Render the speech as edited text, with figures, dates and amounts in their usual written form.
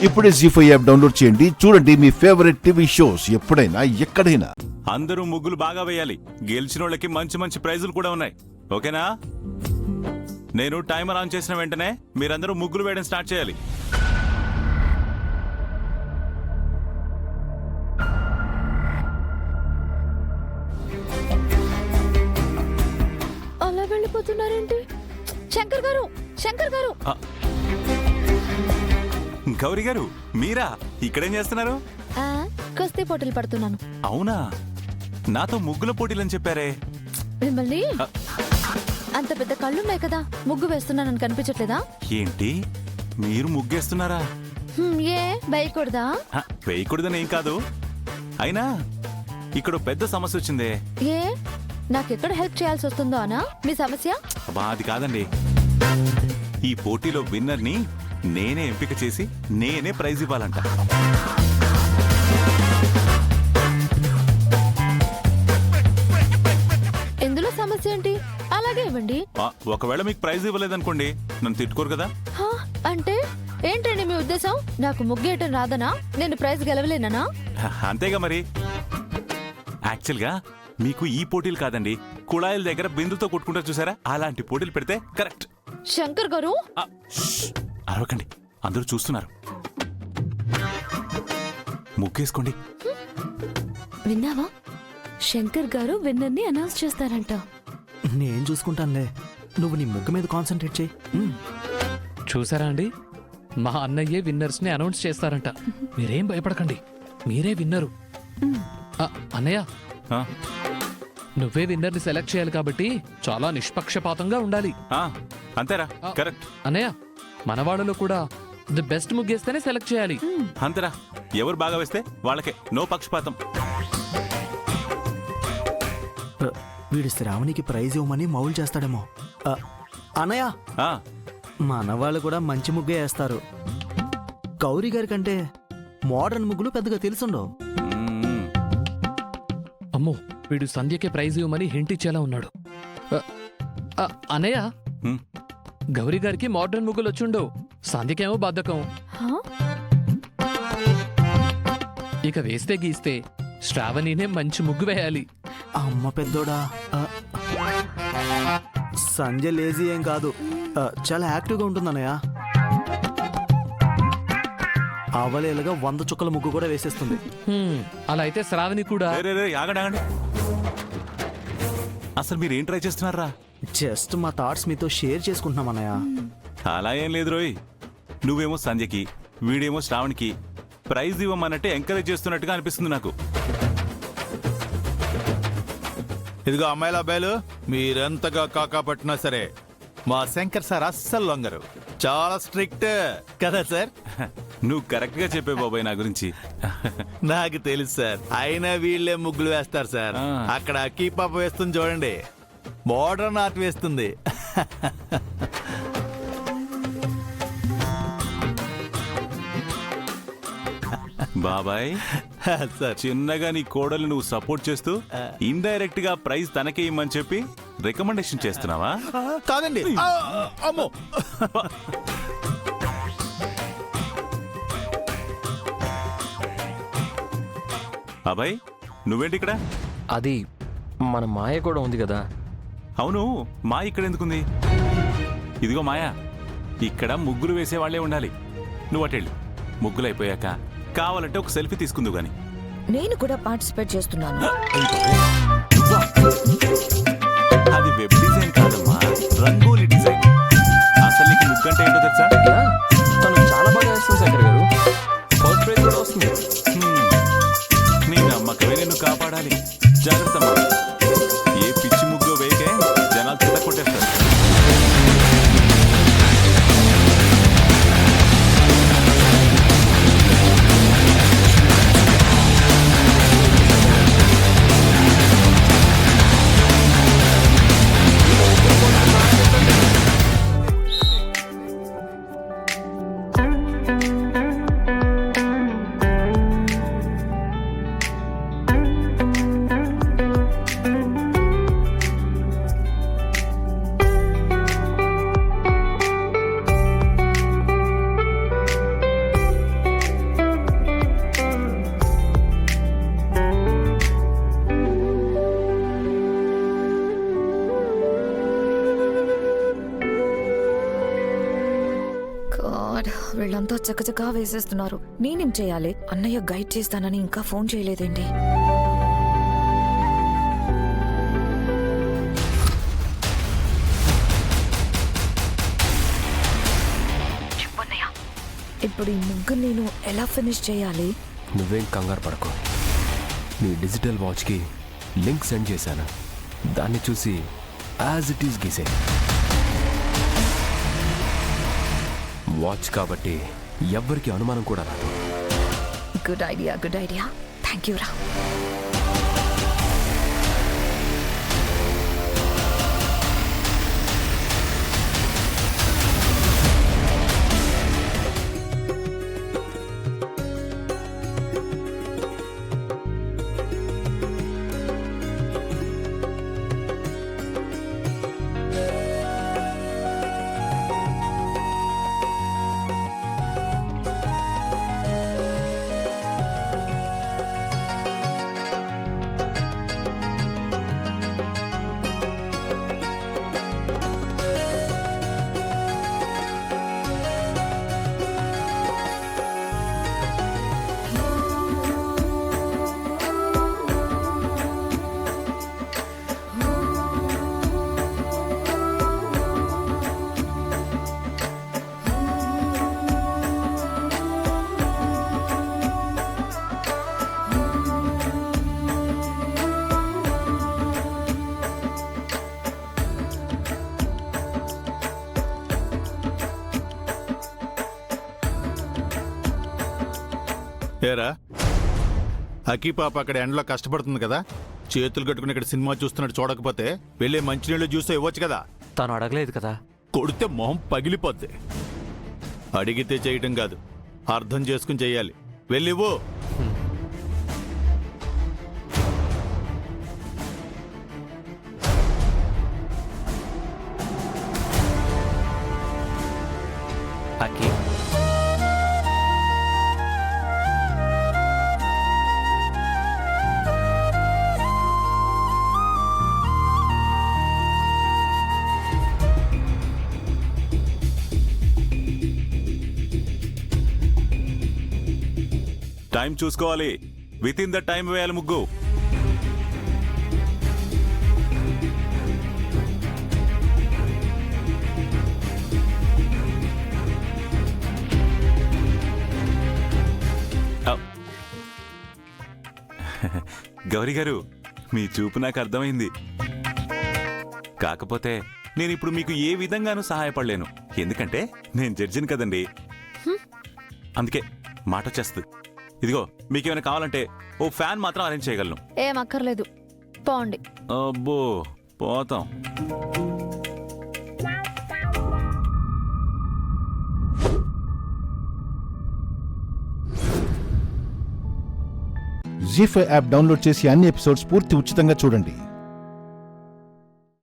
ఇప్పుడే జీ5 app download చేయండి. చూడండి మీ ఫేవరెట్ టీవీ షోస్ ఎప్పుడైనా ఎక్కడైనా. అందరూ ముగ్గులు బాగా వేయాలి. గెలిచిన వాళ్ళకి మంచి మంచి ప్రైజులు కూడా ఉన్నాయి. ఓకేనా? నేను టైమర్ ఆన్ చేసిన వెంటనే మీరందరూ ముగ్గులు వేయడం స్టార్ట్ చేయాలి. అలా వెళ్ళిపోతున్నారేంటి? శంకర్ గారు, శంకర్ గారు! గౌరీ గారు, మీరా ఇక్కడేం చేస్తున్నారు? కుస్తీ పోటీలు పడుతున్నాను. అవునా? నాతో ముగ్గుల పోటీలని చెప్పారే. మిమ్మల్ని అంత పెద్ద కళ్ళున్నాయి కదా, ముగ్గు వేస్తున్నానని కనిపించట్లేదా? ఏంటి, మీరు ముగ్గేస్తున్నారా? ఏ వేయకూడదా? వేయకూడదని ఏం కాదు. అయినా ఇక్కడ పెద్ద సమస్య వచ్చిందే. ఏ నాకెక్కడ హెల్ప్ చేయాల్సి వస్తుందో అనా మీ సమస్య? అది కాదండి, ఈ పోటీలో విన్నర్ ని నేనే ఎంపిక చేసి నేనే ప్రైజ్ ఇవ్వాలంట. ఇందులో సమస్య ఏంటి? అలాగే ఇవ్వండి. ఒకవేళ మీకు ప్రైజ్ ఇవ్వలేదనుకోండి, నన్ను తిట్టుకోరు కదా? అంటే ఏంటండి మీ ఉద్దేశం? నాకు ముగ్గేయటం రాదనా? నేను ప్రైజ్ గెలవలేనా? అంతేగా మరి. యాక్చువల్ గా మీకు ఈ పోటీలు కాదండి, కుళాయిల దగ్గర బిందుతో కొట్టుకుంటారు చూసారా, అలాంటి పోటీలు పెడితే కరెక్ట్. శంకర్ గారు, అరవకండి, అందరూ చూస్తున్నారు. ముగ్గేసుకోండి. విన్నావా? శంకర్ గారు విన్నర్ ని అనౌన్స్ చేస్తారంట. నేను చూసుకుంటానులే, నువ్వు నీ ముగ్గు మీద కాన్సన్ట్రేట్ చేయి. చూసారా అండి, మా అన్నయ్యే విన్నర్స్ ని అనౌన్స్ చేస్తారంట. మీరేం భయపడకండి, మీరే విన్నరు. అన్నయ్య, నువ్వే విన్నర్ ని సెలెక్ట్ చేయాలి కాబట్టి చాలా నిష్పక్షపాతంగా ఉండాలి. అంతేరా? కరెక్ట్. అన్నయ్య, మన వాళ్ళలో కూడా ది బెస్ట్ ముగ్గేస్తేనే సెలెక్ట్ చేయాలి. అంతేరా, ఎవరు బాగా వేస్తే వాళ్ళకే, నో పక్షపాతం. వీడు శ్రావణికి ప్రైజ్ ఇవ్వమని మౌలు చేస్తాడేమో. అన్నయ్య, మనవాళ్ళు కూడా మంచి ముగ్గే వేస్తారు. గౌరీ గారి కంటే మోడర్న్ ముగ్గులు పెద్దగా తెలుసుండవు. అమ్మో, వీడు సంధ్యకే ప్రైజ్ ఇవ్వమని హింట్ ఇచ్చేలా ఉన్నాడు. అన్నయ్య, గౌరీ గారికి మోడర్న్ ముగ్గులు వచ్చుండవు, సంధ్యకేమో బద్ధకం. ఇక వేస్తే గీస్తే శ్రావణినే మంచి ముగ్గు వేయాలి. అమ్మ పెద్దోడా, సంజయ్ లేజీ ఏం కాదు, చాలా యాక్టివ్గా ఉంటుందన్నయ్య. అవలేలుగా 100 చుక్కల ముగ్గు కూడా వేసేస్తుంది. అలా అయితే శ్రావణి కూడా. ఆగండి, అసలు మీరేం ట్రై చేస్తున్నారా? జస్ట్ మా థాట్స్ మీతో షేర్ చేసుకుంటున్నామన్నయ్య. అలా ఏం లేదు రోయ్, నువ్వేమో సంధ్యకి, వీడేమో శ్రావణికి ప్రైజ్ ఇవ్వమన్నట్టే ఎంకరేజ్ చేస్తున్నట్టుగా అనిపిస్తుంది నాకు. ఇదిగో అమ్మాయిల అబ్బాయిలు, మీరెంతగా కాకా పట్టినా సరే మా శంకర్ సార్ అస్సలు లొంగరు, చాలా స్ట్రిక్ట్ కదా సార్? నువ్వు కరెక్ట్ గా చెప్పే బాబాయ్ నా గురించి. నాకు తెలుసు సార్, అయినా వీళ్ళే ముగ్గులు వేస్తారు సార్. అక్కడ కీపాప వేస్తుంది చూడండి, మోడర్న్ ఆర్ట్ వేస్తుంది. బాబాయ్ సార్, చిన్నగా నీ కోడలు నువ్వు సపోర్ట్ చేస్తూ ఇండైరెక్ట్ గా ప్రైజ్ తనకే ఇమ్మని చెప్పి రికమెండేషన్ చేస్తున్నావా? కాదండి, అమ్మో. బాబాయ్, నువ్వేంటి ఇక్కడ? అది మన మాయ కూడా ఉంది కదా. అవును, మాయ ఇక్కడ ఎందుకుంది? ఇదిగో మాయా, ఇక్కడ ముగ్గులు వేసే వాళ్లే ఉండాలి. నువ్వు అటెళ్ళు, ముగ్గులు అయిపోయాక కావాలంటే ఒక సెల్ఫీ తీసుకుందు గాని. నేను కూడా పార్టిసిపేట్ చేస్తున్నాను. అది వెబ్ డిజైన్ కాదమ్మా, రంగోలీ డిజైన్. అసలు నీకు ముగ్గు అంటే ఏంటో తెలుసా? తను చాలా బాగా వేస్తుంది శంకర్ గారు, ఫస్ట్ ప్రైజ్ కూడా వస్తుంది. నీ నమ్మకమే నిన్ను కాపాడాలి. జాగ్రత్త, ఏ పిచ్చి ముగ్గు వేయకే జనాలు చిన్న కొట్టేస్తారు. అంతా చకచకా వేసేస్తున్నారు. నేనేం చేయాలి? అన్నయ్య గైడ్ చేస్తానని ఇంకా ఫోన్ చేయలేదేంటి? చెప్పన్నయ్య, ఇప్పుడు ఈ ముగ్గురు నేను ఎలా ఫినిష్ చేయాలి? నువ్వేం కంగారు పడకు. నీ డిజిటల్ వాచ్కి లింక్ సెండ్ చేశాను. దాన్ని చూసి యాజ్ ఇట్ ఈస్ గీసే. వాచ్ కాబట్టి ఎవ్వరికి అనుమానం కూడా రాదు. Good idea, good idea. Thank you రా. ఏరా, అకీ పాప అక్కడ ఎండలో కష్టపడుతుంది కదా, చేతులు కట్టుకుని ఇక్కడ సినిమా చూస్తున్నట్టు చూడకపోతే వెళ్ళే మంచినీళ్ళు జ్యూస్ ఇవ్వచ్చు కదా. తను అడగలేదు కదా. కొడితే మొహం పగిలిపోద్ది. అడిగితే చేయటం కాదు, అర్థం చేసుకుని చెయ్యాలి. వెళ్ళివ్వు. అక్కి, టైం చూసుకోవాలి. విత్ ఇన్ ద టైం వేయాలి ముగ్గు. గౌరీ గారు, మీ చూపు నాకు అర్థమైంది. కాకపోతే నేను ఇప్పుడు మీకు ఏ విధంగానూ సహాయపడలేను. ఎందుకంటే నేను జడ్జిని కదండి. అందుకే మాట వచ్చేస్తుంది. ఇదిగో, మీకేమైనా కావాలంటే ఓ ఫ్యాన్ మాత్రం అరేంజ్ చేయగలను. ఏం అక్కర్లేదు, పోండి. అబ్బో, పోతాం. జీ5 యాప్ డౌన్లోడ్ చేసి అన్ని ఎపిసోడ్స్ పూర్తి ఉచితంగా చూడండి.